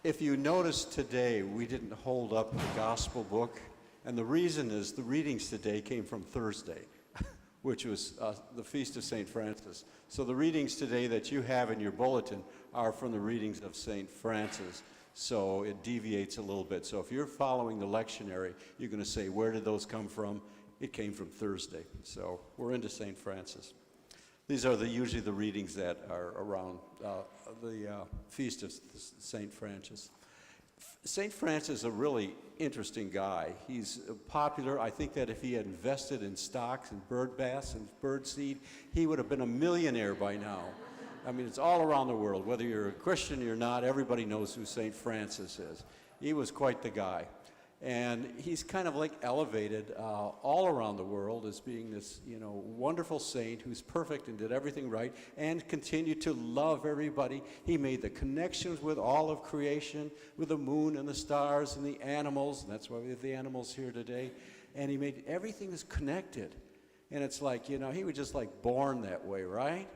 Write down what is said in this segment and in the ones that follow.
If you notice today, we didn't hold up the gospel book, and the reason is the readings today came from Thursday, which was the Feast of St. Francis. So the readings today that you have in your bulletin are from the readings of St. Francis. So it deviates a little bit. So if you're following the lectionary, you're going to say, where did those come from? It came from Thursday. So we're into St. Francis. These are usually the readings that are around the Feast of St. Francis. St. Francis is a really interesting guy. He's popular. I think that if he had invested in stocks and bird baths and bird seed, he would have been a millionaire by now. I mean, it's all around the world. Whether you're a Christian or not, everybody knows who St. Francis is. He was quite the guy. And he's kind of like elevated all around the world as being this, wonderful saint who's perfect and did everything right and continued to love everybody. He made the connections with all of creation, with the moon and the stars and the animals. And that's why we have the animals here today. And he made everything is connected. And it's like, he was just like born that way, right?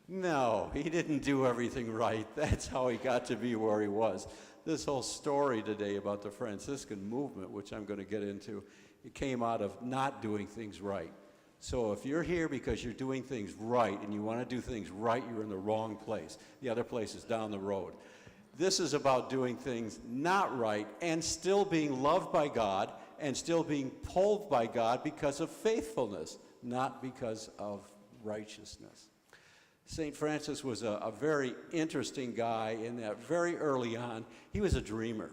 No, he didn't do everything right. That's how he got to be where he was. This whole story today about the Franciscan movement, which I'm going to get into, it came out of not doing things right. So if you're here because you're doing things right and you want to do things right, you're in the wrong place. The other place is down the road. This is about doing things not right and still being loved by God and still being pulled by God because of faithfulness, not because of righteousness. St. Francis was a very interesting guy in that very early on, he was a dreamer.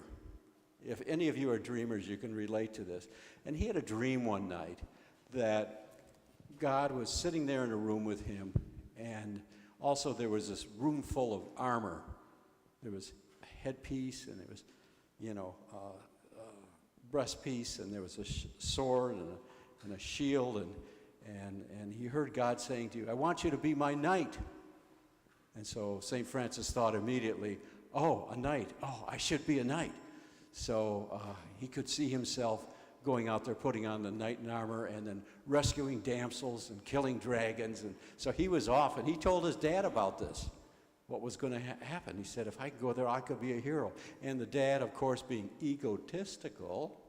If any of you are dreamers, you can relate to this. And he had a dream one night that God was sitting there in a room with him, and also there was this room full of armor. There was a headpiece, and there was, breastpiece, and there was a sword and a shield, and he heard God saying to you, I want you to be my knight. And so St. Francis thought immediately, oh, a knight. Oh, I should be a knight. So he could see himself going out there, putting on the knight in armor, and then rescuing damsels and killing dragons. And so he was off, and he told his dad about this, what was going to happen. He said, if I could go there, I could be a hero. And the dad, of course, being egotistical,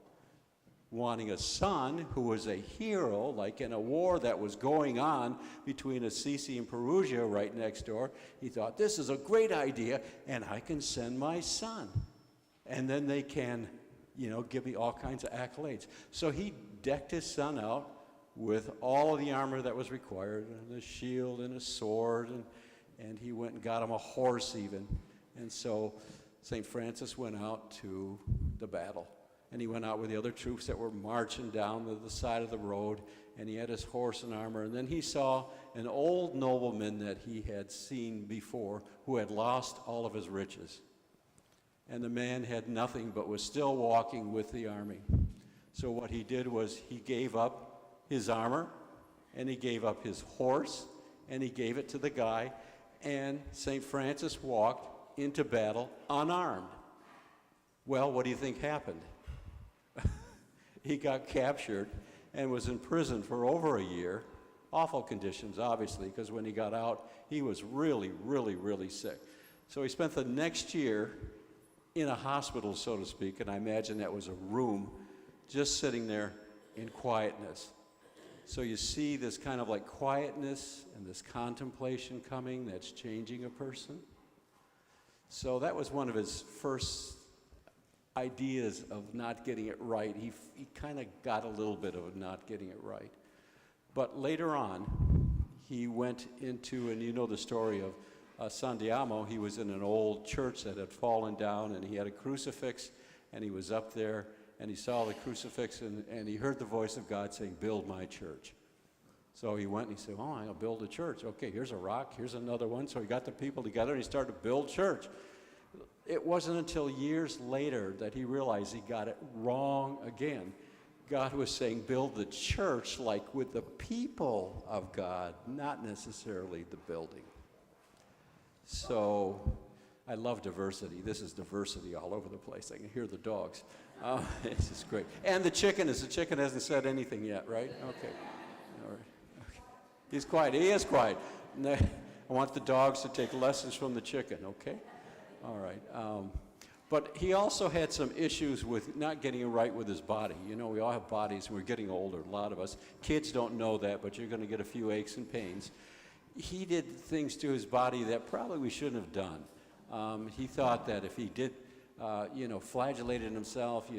wanting a son who was a hero, like in a war that was going on between Assisi and Perugia right next door, he thought, this is a great idea, and I can send my son. And then they can, give me all kinds of accolades. So he decked his son out with all of the armor that was required, and a shield and a sword, and he went and got him a horse even. And so St. Francis went out to the battle. And he went out with the other troops that were marching down the side of the road, and he had his horse and armor. And then he saw an old nobleman that he had seen before who had lost all of his riches. And the man had nothing but was still walking with the army. So what he did was he gave up his armor, and he gave up his horse, and he gave it to the guy, and St. Francis walked into battle unarmed. Well, what do you think happened? He got captured and was in prison for over a year. Awful conditions, obviously, because when he got out, he was really, really, really sick. So he spent the next year in a hospital, so to speak, and I imagine that was a room, just sitting there in quietness. So you see this kind of like quietness and this contemplation coming that's changing a person. So that was one of his first ideas of not getting it right. He kind of got a little bit of not getting it right. But later on, he went into, and you know the story of San Diamo. He was in an old church that had fallen down, and he had a crucifix, and he was up there, and he saw the crucifix, and he heard the voice of God saying, build my church. So he went and he said, oh, I'm going to build a church. Okay, here's a rock, here's another one. So he got the people together, and he started to build church. It wasn't until years later that he realized he got it wrong again. God was saying, build the church like with the people of God, not necessarily the building. So I love diversity. This is diversity all over the place. I can hear the dogs. This is great. And the chicken hasn't said anything yet, right? Okay. All right. Okay. He's quiet. He is quiet. I want the dogs to take lessons from the chicken, okay? All right. But he also had some issues with not getting it right with his body. You know, we all have bodies, and we're getting older, a lot of us. Kids don't know that, but you're going to get a few aches and pains. He did things to his body that probably we shouldn't have done. He thought that if he did, flagellated himself,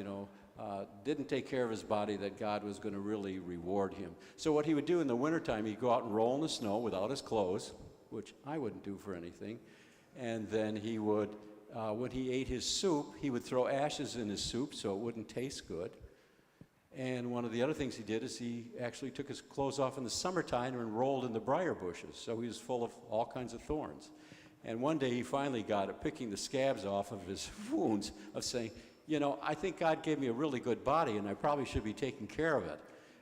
didn't take care of his body, that God was going to really reward him. So what he would do in the wintertime, he'd go out and roll in the snow without his clothes, which I wouldn't do for anything. And then he would, when he ate his soup, he would throw ashes in his soup so it wouldn't taste good. And one of the other things he did is he actually took his clothes off in the summertime and rolled in the briar bushes. So he was full of all kinds of thorns. And one day he finally got it, picking the scabs off of his wounds, of saying, I think God gave me a really good body and I probably should be taking care of it.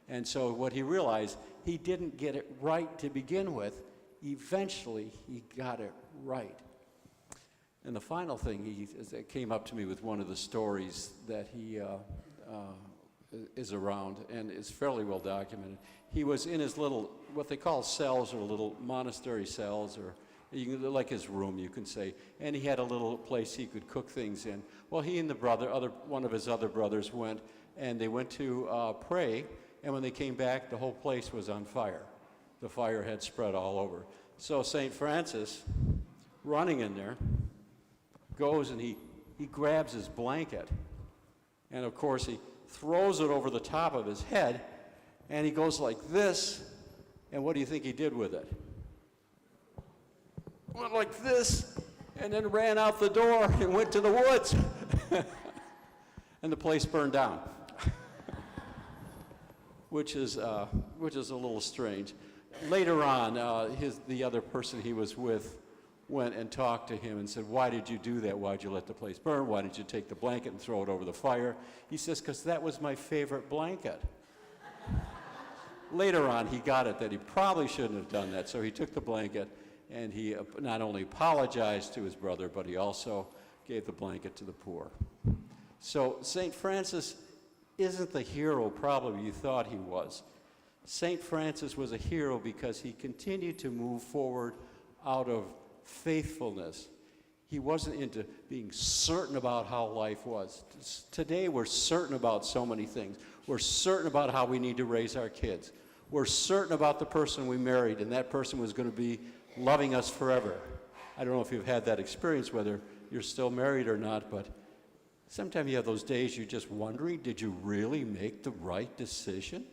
And so what he realized, he didn't get it right to begin with. Eventually, he got it right. And the final thing that came up to me with one of the stories that he is around and is fairly well documented. He was in his little, what they call cells, or little monastery cells, or like his room, you can say. And he had a little place he could cook things in. Well, he and one of his other brothers went, and they went to pray. And when they came back, the whole place was on fire. The fire had spread all over. So St. Francis, running in there, goes and he grabs his blanket. And of course, he throws it over the top of his head, and he goes like this. And what do you think he did with it? Went like this, and then ran out the door and went to the woods. And the place burned down. Which is a little strange. Later on, the other person he was with went and talked to him and said, "Why did you do that? Why did you let the place burn? Why did you take the blanket and throw it over the fire?" He says, "Because that was my favorite blanket." Later on, he got it that he probably shouldn't have done that, so he took the blanket and he not only apologized to his brother, but he also gave the blanket to the poor. So St. Francis isn't the hero probably you thought he was. St. Francis was a hero because he continued to move forward out of faithfulness. He wasn't into being certain about how life was. Today we're certain about so many things. We're certain about how we need to raise our kids. We're certain about the person we married, and that person was going to be loving us forever. I don't know if you've had that experience, whether you're still married or not, but sometimes you have those days you're just wondering, did you really make the right decision?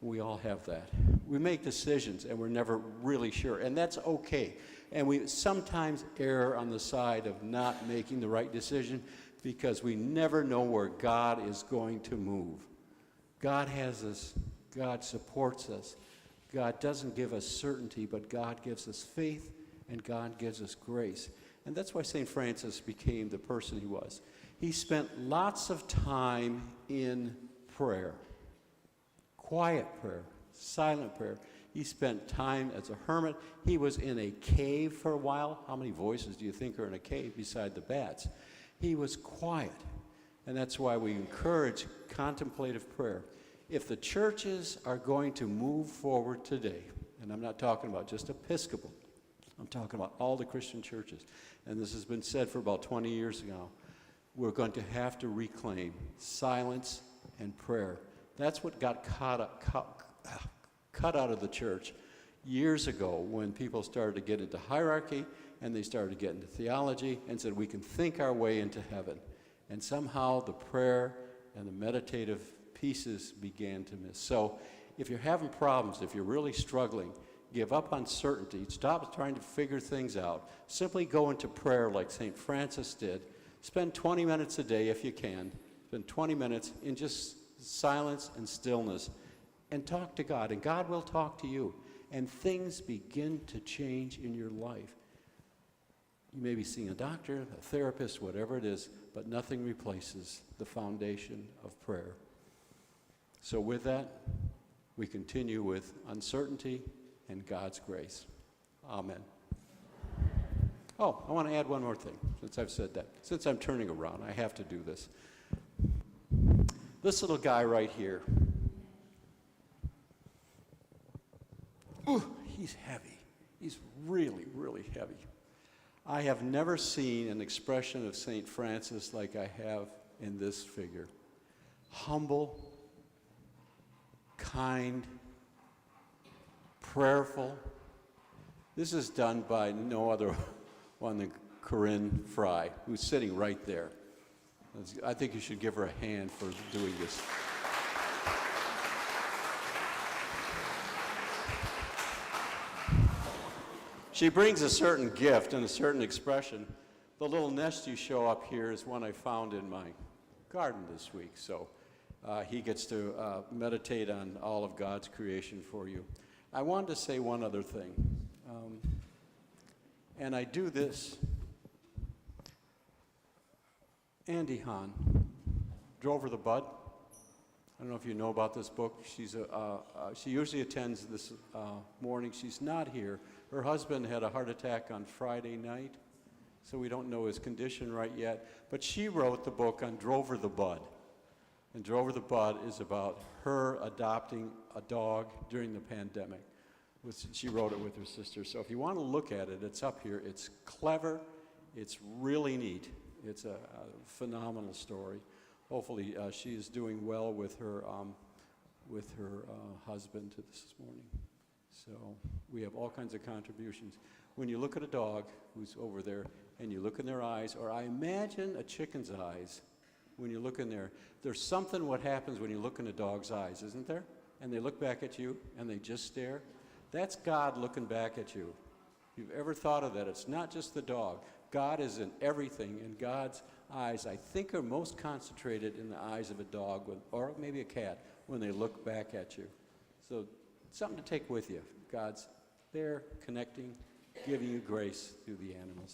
We all have that. We make decisions and we're never really sure, and that's okay. And we sometimes err on the side of not making the right decision because we never know where God is going to move. God has us. God supports us. God doesn't give us certainty, but God gives us faith and God gives us grace. And that's why St. Francis became the person he was. He spent lots of time in prayer, quiet prayer, silent prayer. He spent time as a hermit. He was in a cave for a while. How many voices do you think are in a cave beside the bats? He was quiet. And that's why we encourage contemplative prayer. If the churches are going to move forward today, and I'm not talking about just Episcopal, I'm talking about all the Christian churches, and this has been said for about 20 years now, we're going to have to reclaim silence and prayer. That's what got cut out of the church years ago when people started to get into hierarchy and they started to get into theology and said we can think our way into heaven. And somehow the prayer and the meditative pieces began to miss. So if you're having problems, if you're really struggling, give up on certainty. Stop trying to figure things out. Simply go into prayer like St. Francis did. Spend 20 minutes a day if you can. Spend 20 minutes in just silence and stillness and talk to God, and God will talk to you, and things begin to change in your life. You may be seeing a doctor, a therapist, whatever it is, but nothing replaces the foundation of prayer. So with that, we continue with uncertainty and God's grace. Amen. Oh, I want to add one more thing, since I've said that. Since I'm turning around, I have to do this. This little guy right here, ooh, he's heavy. He's really, really heavy. I have never seen an expression of St. Francis like I have in this figure. Humble, kind, prayerful. This is done by no other one than Corinne Fry, who's sitting right there. I think you should give her a hand for doing this. She brings a certain gift and a certain expression. The little nest you show up here is one I found in my garden this week, so he gets to meditate on all of God's creation for you. I wanted to say one other thing, and I do this. Andy Hahn, Drover the Bud. I don't know if you know about this book. She usually attends this morning. She's not here. Her husband had a heart attack on Friday night, so we don't know his condition right yet. But she wrote the book on Drover the Bud. And Drover the Bud is about her adopting a dog during the pandemic. She wrote it with her sister. So if you want to look at it, it's up here. It's clever. It's really neat. It's a phenomenal story. Hopefully she is doing well with her husband this morning. So we have all kinds of contributions. When you look at a dog who's over there and you look in their eyes, or I imagine a chicken's eyes, when you look in there, there's something what happens when you look in a dog's eyes, isn't there? And they look back at you and they just stare. That's God looking back at you. If you've ever thought of that, it's not just the dog. God is in everything, and God's eyes, I think, are most concentrated in the eyes of a dog, or maybe a cat, when they look back at you. So something to take with you. God's there, connecting, giving you grace through the animals.